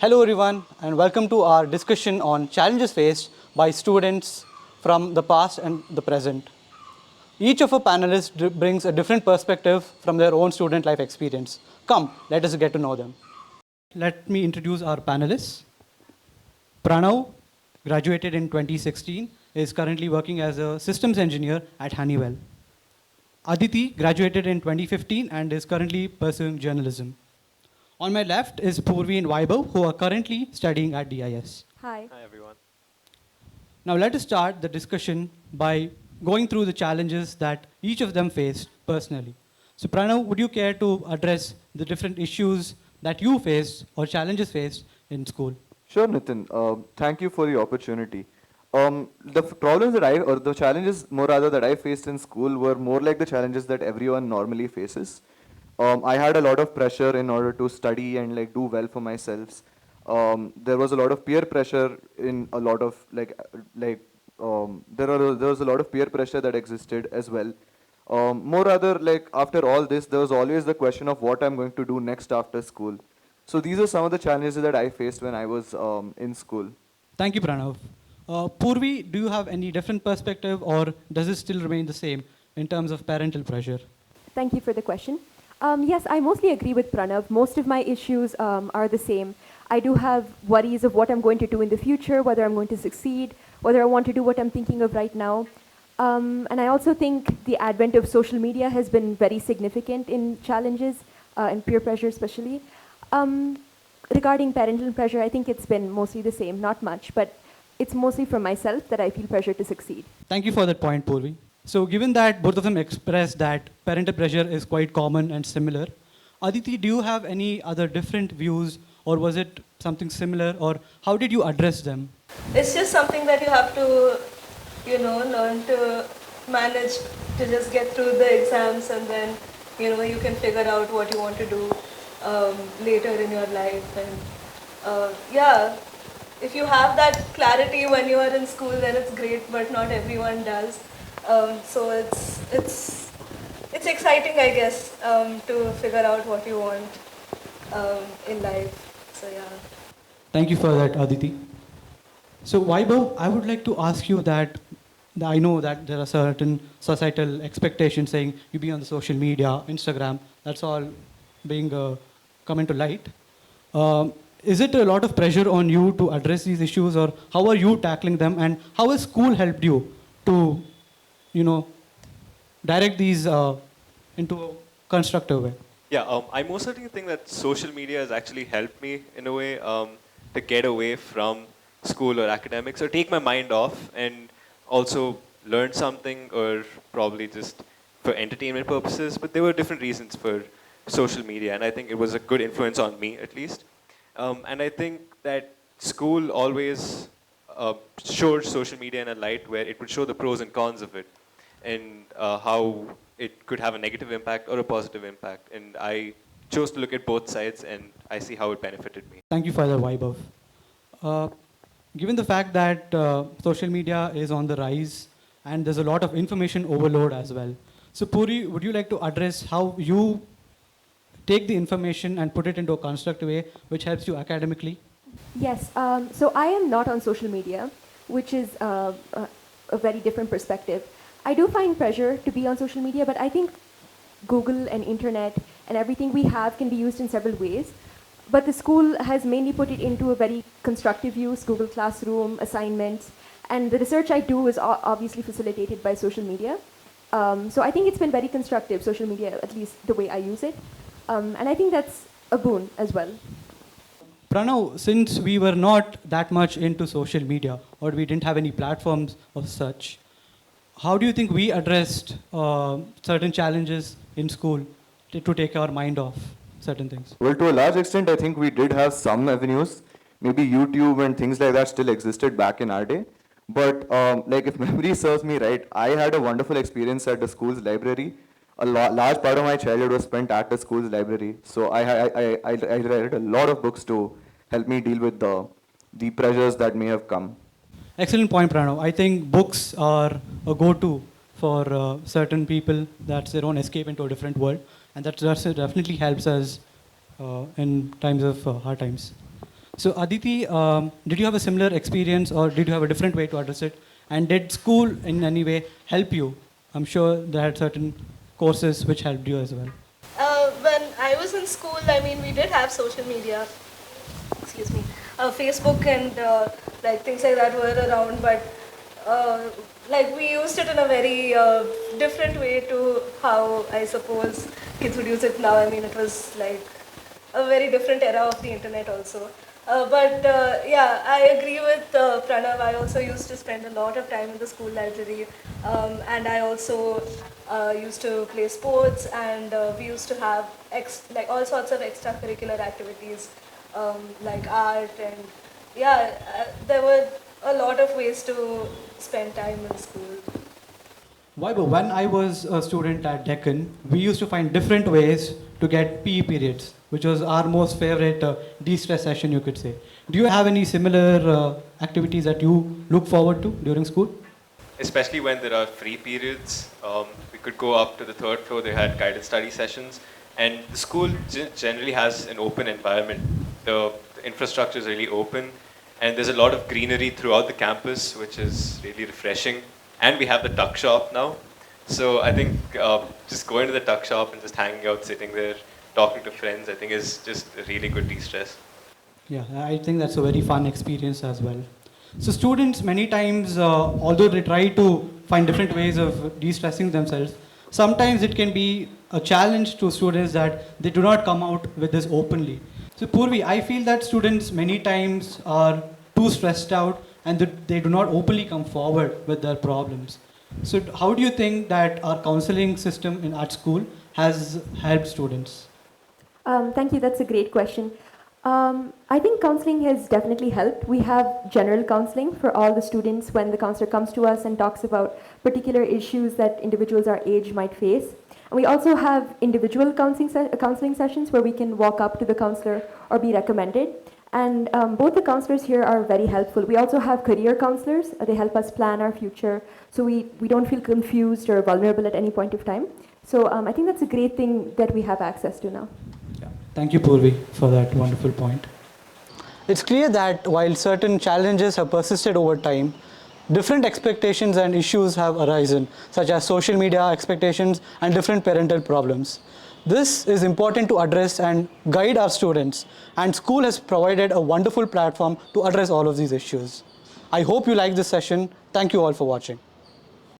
Hello everyone and welcome to our discussion on challenges faced by students from the past and the present. Each of our panelists brings a different perspective from their own student life experience. Come, let us get to know them. Let me introduce our panelists. Pranav graduated in 2016, is currently working as a systems engineer at Honeywell. Aditi graduated in 2015 and is currently pursuing journalism. On my left is Purvi and Vaibhav, who are currently studying at DIS. Hi. Hi everyone. Now let us start the discussion by going through the challenges that each of them faced personally. So Pranav, would you care to address the different issues that you faced or challenges faced in school? Sure, Nitin. Thank you for the opportunity. Problems that or the challenges more rather that I faced in school were more like the challenges that everyone normally faces. I had a lot of pressure in order to study and like do well for myself. There was a lot of peer pressure in a lot of there was a lot of peer pressure that existed as well. More rather like after all this, there was always the question of what I'm going to do next after school. So these are some of the challenges that I faced when I was in school. Thank you, Pranav. Purvi, do you have any different perspective or does it still remain the same in terms of parental pressure? Thank you for the question. Yes, I mostly agree with Pranav. Most of my issues are the same. I do have worries of what I'm going to do in the future, whether I'm going to succeed, whether I want to do what I'm thinking of right now. And I also think the advent of social media has been very significant in challenges and peer pressure especially. Regarding parental pressure, I think it's been mostly the same, not much, but it's mostly from myself that I feel pressure to succeed. Thank you for that point, Purvi. So given that both of them expressed that parental pressure is quite common and similar, Aditi, do you have any other different views or was it something similar or how did you address them? It's just something that you have to, learn to manage to just get through the exams and then, you can figure out what you want to do later in your life. And if you have that clarity when you are in school, then it's great, but not everyone does. So it's exciting, I guess, to figure out what you want in life. So yeah. Thank you for that, Aditi. So Vaibhav, I would like to ask you that I know that there are certain societal expectations saying you be on the social media, Instagram, that's all being come into light. Is it a lot of pressure on you to address these issues or how are you tackling them and how has school helped you to, direct these into a constructive way? Yeah, I most certainly think that social media has actually helped me in a way to get away from school or academics or take my mind off and also learn something or probably just for entertainment purposes. But there were different reasons for social media and I think it was a good influence on me at least. And I think that school always showed social media in a light where it would show the pros and cons of it and how it could have a negative impact or a positive impact. And I chose to look at both sides and I see how it benefited me. Thank you for the Vaibhav. Given the fact that social media is on the rise and there's a lot of information overload as well. So Puri, would you like to address how you take the information and put it into a constructive way which helps you academically? Yes, so I am not on social media, which is a very different perspective. I do find pressure to be on social media, but I think Google and internet and everything we have can be used in several ways. But the school has mainly put it into a very constructive use, Google Classroom, assignments, and the research I do is obviously facilitated by social media. So I think it's been very constructive, social media, at least the way I use it. And I think that's a boon as well. Pranav, since we were not that much into social media or we didn't have any platforms of such, how do you think we addressed certain challenges in school to take our mind off certain things? Well, to a large extent, I think we did have some avenues. Maybe YouTube and things like that still existed back in our day. But like if memory serves me right, I had a wonderful experience at the school's library. A large part of my childhood was spent at the school's library. So I read a lot of books to help me deal with the pressures that may have come. Excellent point, Pranav. I think books are a go-to for certain people. That's their own escape into a different world. And that definitely helps us in times of hard times. So Aditi, did you have a similar experience or did you have a different way to address it? And did school in any way help you? I'm sure there had certain courses which helped you as well. When I was in school, I mean, we did have social media, excuse me, Facebook and like things like that were around, but like we used it in a very different way to how I suppose kids would use it now. I mean, it was like a very different era of the internet also. But yeah, I agree with Pranav. I also used to spend a lot of time in the school library, and I also used to play sports, and we used to have like all sorts of extracurricular activities, like art, and yeah, there were a lot of ways to spend time in school. Why? But when I was a student at Deccan, we used to find different ways to get PE periods, which was our most favorite de-stress session, you could say. Do you have any similar activities that you look forward to during school? Especially when there are free periods. We could go up to the third floor. They had guided study sessions, and the school generally has an open environment. The infrastructure is really open, and there's a lot of greenery throughout the campus, which is really refreshing. And we have the tuck shop now, so I think just going to the tuck shop and just hanging out, sitting there, talking to friends, I think is just a really good de-stress. Yeah, I think that's a very fun experience as well. So students many times, although they try to find different ways of de-stressing themselves, sometimes it can be a challenge to students that they do not come out with this openly. So Purvi, I feel that students many times are too stressed out and that they do not openly come forward with their problems. So how do you think that our counseling system at school has helped students? Thank you. That's a great question. I think counseling has definitely helped. We have general counseling for all the students when the counselor comes to us and talks about particular issues that individuals our age might face. And we also have individual counseling sessions where we can walk up to the counselor or be recommended. And both the counselors here are very helpful. We also have career counselors. They help us plan our future so we don't feel confused or vulnerable at any point of time. So I think that's a great thing that we have access to now. Yeah. Thank you, Purvi, for that wonderful point. It's clear that while certain challenges have persisted over time, different expectations and issues have arisen, such as social media expectations and different parental problems. This is important to address and guide our students, and school has provided a wonderful platform to address all of these issues. I hope you like this session. Thank you all for watching.